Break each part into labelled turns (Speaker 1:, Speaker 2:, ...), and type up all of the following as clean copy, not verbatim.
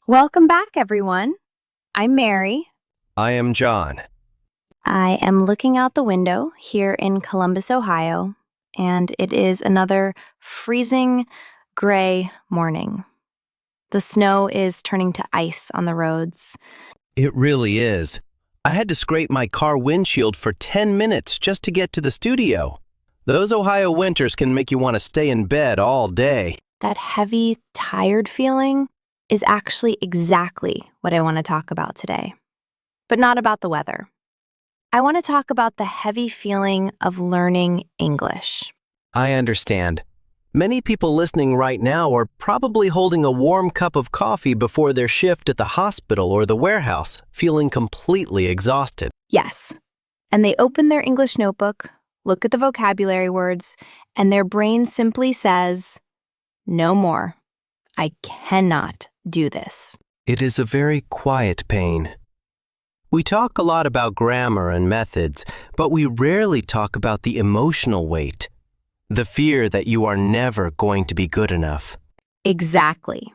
Speaker 1: Welcome back, everyone. I'm Mary.
Speaker 2: I am John.
Speaker 1: I am looking out the window here in Columbus, Ohio, and it is another freezing gray morning. The snow is turning to ice on the roads.
Speaker 2: It really is. I had to scrape my car windshield for 10 minutes just to get to the studio. Those Ohio winters can make you want to stay in bed all day.
Speaker 1: That heavy, tired feeling is actually exactly what I want to talk about today, but not about the weather. I want to talk about the heavy feeling of learning English.
Speaker 2: I understand. Many people listening right now are probably holding a warm cup of coffee before their shift at the hospital or the warehouse, feeling completely exhausted.
Speaker 1: Yes, and they open their English notebook, look at the vocabulary words, and their brain simply says, "No more. I cannot do this."
Speaker 2: It is a very quiet pain. We talk a lot about grammar and methods, but we rarely talk about the emotional weight, the fear that you are never going to be good enough.
Speaker 1: Exactly.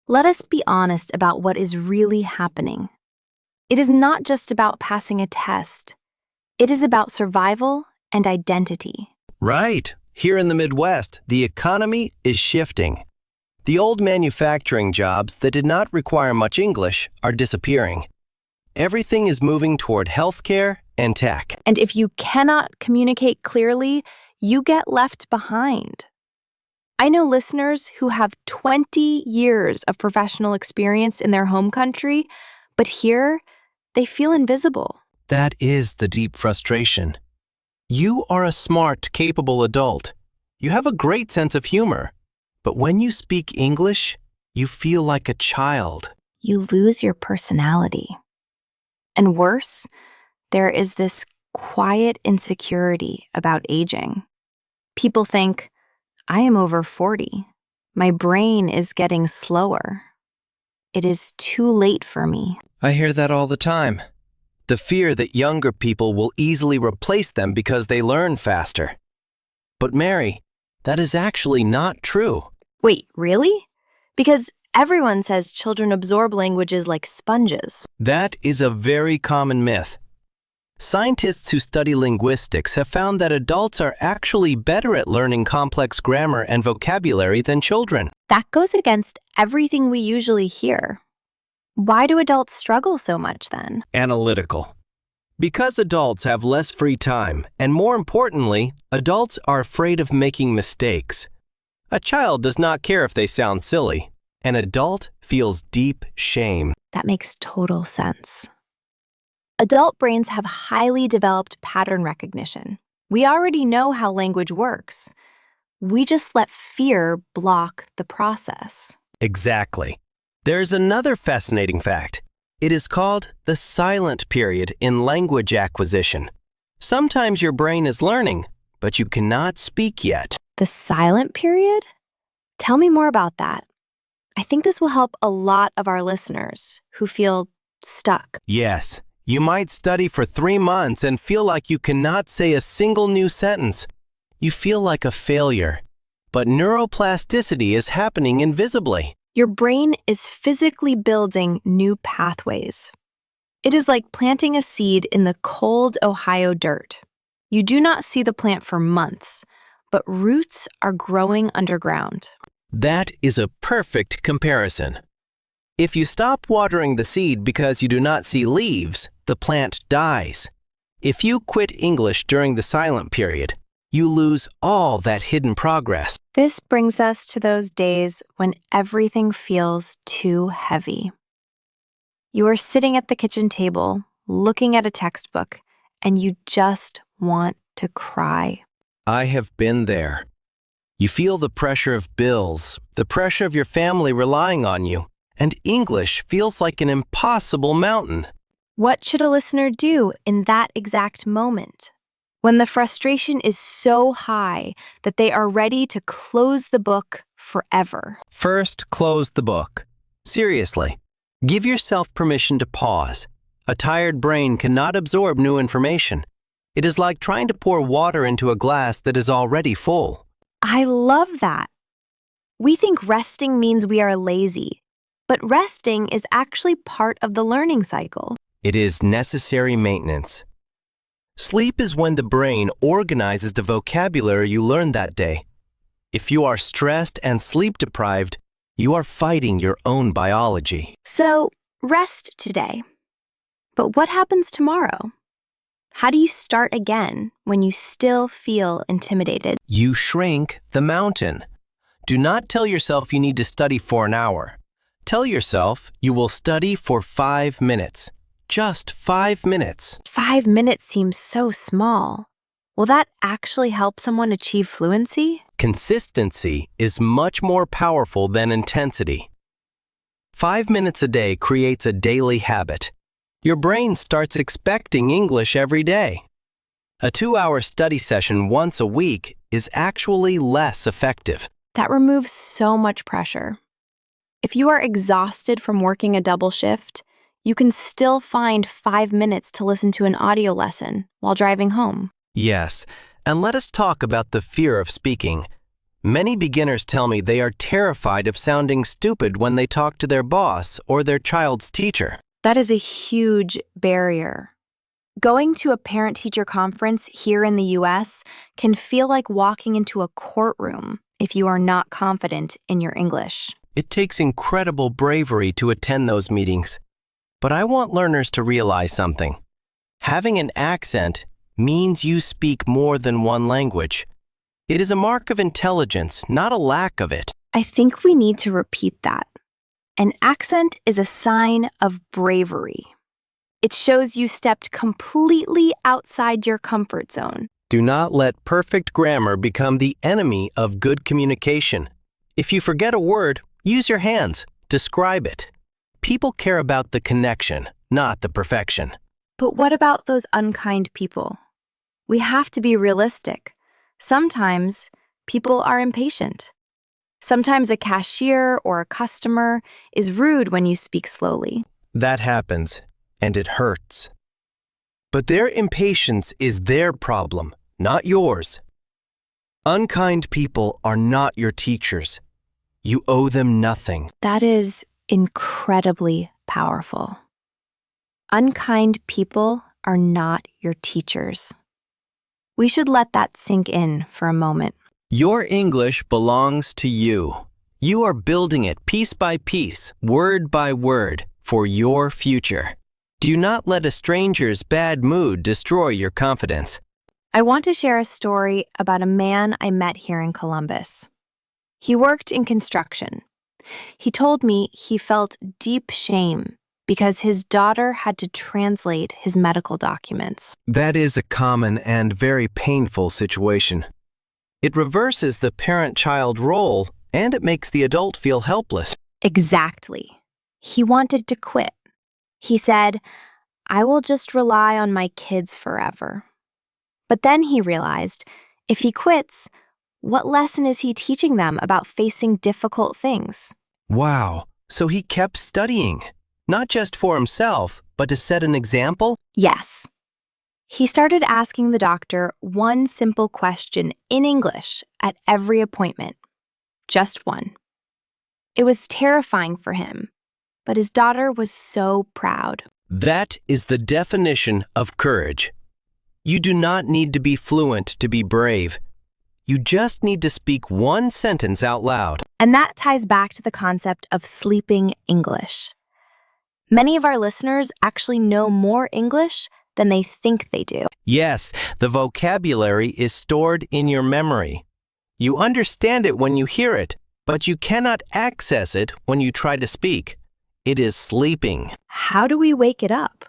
Speaker 1: Let us be honest about what is really happening. It is not just about passing a test. It is about survival and identity.
Speaker 2: Right. Here in the Midwest, the economy is shifting. The old manufacturing jobs that did not require much English are disappearing. Everything is moving toward healthcare and tech.
Speaker 1: And if you cannot communicate clearly, you get left behind. I know listeners who have 20 years of professional experience in their home country, but here they feel invisible.
Speaker 2: That is the deep frustration. You are a smart, capable adult. You have a great sense of humor. But when you speak English, you feel like a child.
Speaker 1: You lose your personality. And worse, there is this quiet insecurity about aging. People think, I am over 40. My brain is getting slower. It is too late for me.
Speaker 2: I hear that all the time. The fear that younger people will easily replace them because they learn faster. But Mary, that is actually not true.
Speaker 1: Wait, really? Because everyone says children absorb languages like sponges.
Speaker 2: That is a very common myth. Scientists who study linguistics have found that adults are actually better at learning complex grammar and vocabulary than children.
Speaker 1: That goes against everything we usually hear. Why do adults struggle so much then?
Speaker 2: Analytical. Because adults have less free time, and more importantly, adults are afraid of making mistakes. A child does not care if they sound silly. An adult feels deep shame.
Speaker 1: That makes total sense. Adult brains have highly developed pattern recognition. We already know how language works. We just let fear block the process.
Speaker 2: Exactly. There's another fascinating fact. It is called the silent period in language acquisition. Sometimes your brain is learning, but you cannot speak yet.
Speaker 1: The silent period? Tell me more about that. I think this will help a lot of our listeners who feel stuck.
Speaker 2: Yes, you might study for 3 months and feel like you cannot say a single new sentence. You feel like a failure. But neuroplasticity is happening invisibly.
Speaker 1: Your brain is physically building new pathways. It is like planting a seed in the cold Ohio dirt. You do not see the plant for months, but roots are growing underground.
Speaker 2: That is a perfect comparison. If you stop watering the seed because you do not see leaves, the plant dies. If you quit English during the silent period, you lose all that hidden progress.
Speaker 1: This brings us to those days when everything feels too heavy. You are sitting at the kitchen table, looking at a textbook, and you just want to cry.
Speaker 2: I have been there. You feel the pressure of bills, the pressure of your family relying on you, and English feels like an impossible mountain.
Speaker 1: What should a listener do in that exact moment? When the frustration is so high that they are ready to close the book forever.
Speaker 2: First, close the book. Seriously, give yourself permission to pause. A tired brain cannot absorb new information. It is like trying to pour water into a glass that is already full.
Speaker 1: I love that. We think resting means we are lazy, But resting is actually part of the learning cycle.
Speaker 2: It is necessary maintenance. Sleep is when the brain organizes the vocabulary you learned that day. If you are stressed and sleep deprived, you are fighting your own biology.
Speaker 1: So, rest today. But what happens tomorrow? How do you start again when you still feel intimidated?
Speaker 2: You shrink the mountain. Do not tell yourself you need to study for an hour. Tell yourself you will study for 5 minutes. Just 5 minutes.
Speaker 1: 5 minutes seems so small. Will that actually help someone achieve fluency?
Speaker 2: Consistency is much more powerful than intensity. 5 minutes a day creates a daily habit. Your brain starts expecting English every day. A 2-hour study session once a week is actually less effective.
Speaker 1: That removes so much pressure. If you are exhausted from working a double shift, you can still find 5 minutes to listen to an audio lesson while driving home.
Speaker 2: Yes, and let us talk about the fear of speaking. Many beginners tell me they are terrified of sounding stupid when they talk to their boss or their child's teacher.
Speaker 1: That is a huge barrier. Going to a parent-teacher conference here in the US can feel like walking into a courtroom if you are not confident in your English.
Speaker 2: It takes incredible bravery to attend those meetings. But I want learners to realize something. Having an accent means you speak more than one language. It is a mark of intelligence, not a lack of it.
Speaker 1: I think we need to repeat that. An accent is a sign of bravery. It shows you stepped completely outside your comfort zone.
Speaker 2: Do not let perfect grammar become the enemy of good communication. If you forget a word, use your hands. Describe it. People care about the connection, not the perfection.
Speaker 1: But what about those unkind people? We have to be realistic. Sometimes people are impatient. Sometimes a cashier or a customer is rude when you speak slowly.
Speaker 2: That happens, and it hurts. But their impatience is their problem, not yours. Unkind people are not your teachers. You owe them nothing.
Speaker 1: That is incredibly powerful. Unkind people are not your teachers. We should let that sink in for a moment.
Speaker 2: Your English belongs to you. You are building it piece by piece, word by word, for your future. Do not let a stranger's bad mood destroy your confidence.
Speaker 1: I want to share a story about a man I met here in Columbus. He worked in construction. He told me he felt deep shame because his daughter had to translate his medical documents.
Speaker 2: That is a common and very painful situation. It reverses the parent-child role, and it makes the adult feel helpless.
Speaker 1: Exactly. He wanted to quit. He said, "I will just rely on my kids forever." But then he realized, if he quits, what lesson is he teaching them about facing difficult things?
Speaker 2: Wow, so he kept studying, not just for himself, but to set an example?
Speaker 1: Yes. He started asking the doctor one simple question in English at every appointment. Just one. It was terrifying for him, but his daughter was so proud.
Speaker 2: That is the definition of courage. You do not need to be fluent to be brave. You just need to speak one sentence out loud.
Speaker 1: And that ties back to the concept of sleeping English. Many of our listeners actually know more English than they think they do.
Speaker 2: Yes, the vocabulary is stored in your memory. You understand it when you hear it, but you cannot access it when you try to speak. It is sleeping.
Speaker 1: How do we wake it up?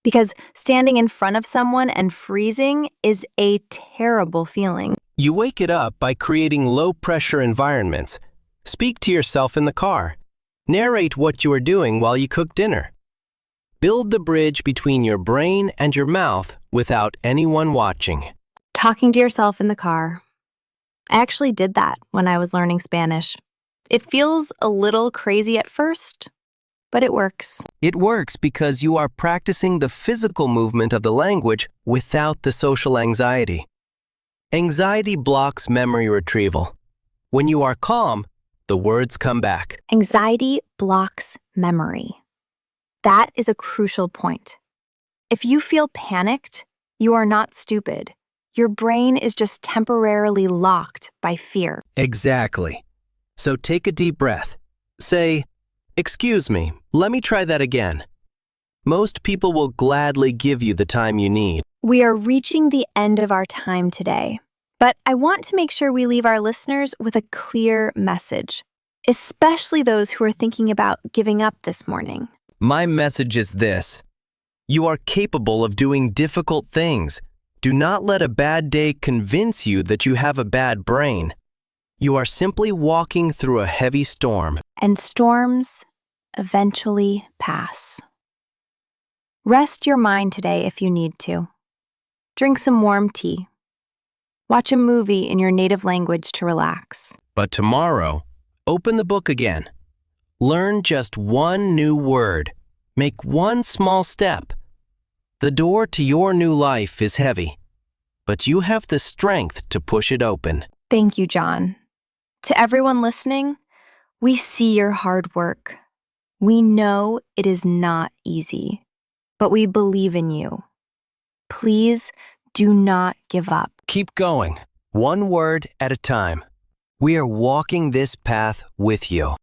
Speaker 1: Because standing in front of someone and freezing is a terrible feeling.
Speaker 2: You wake it up by creating low-pressure environments. Speak to yourself in the car. Narrate what you are doing while you cook dinner. Build the bridge between your brain and your mouth without anyone watching.
Speaker 1: Talking to yourself in the car. I actually did that when I was learning Spanish. It feels a little crazy at first, but it works.
Speaker 2: It works because you are practicing the physical movement of the language without the social anxiety. Anxiety blocks memory retrieval. When you are calm, the words come back.
Speaker 1: Anxiety blocks memory. That is a crucial point. If you feel panicked, you are not stupid. Your brain is just temporarily locked by fear.
Speaker 2: Exactly. So take a deep breath. Say, "Excuse me, let me try that again." Most people will gladly give you the time you need.
Speaker 1: We are reaching the end of our time today, but I want to make sure we leave our listeners with a clear message, especially those who are thinking about giving up this morning.
Speaker 2: My message is this: you are capable of doing difficult things. Do not let a bad day convince you that you have a bad brain. You are simply walking through a heavy storm.
Speaker 1: And storms eventually pass. Rest your mind today if you need to. Drink some warm tea. Watch a movie in your native language to relax.
Speaker 2: But tomorrow, open the book again. Learn just one new word. Make one small step. The door to your new life is heavy, but you have the strength to push it open.
Speaker 1: Thank you, John. To everyone listening, we see your hard work. We know it is not easy, but we believe in you. Please do not give up.
Speaker 2: Keep going, one word at a time. We are walking this path with you.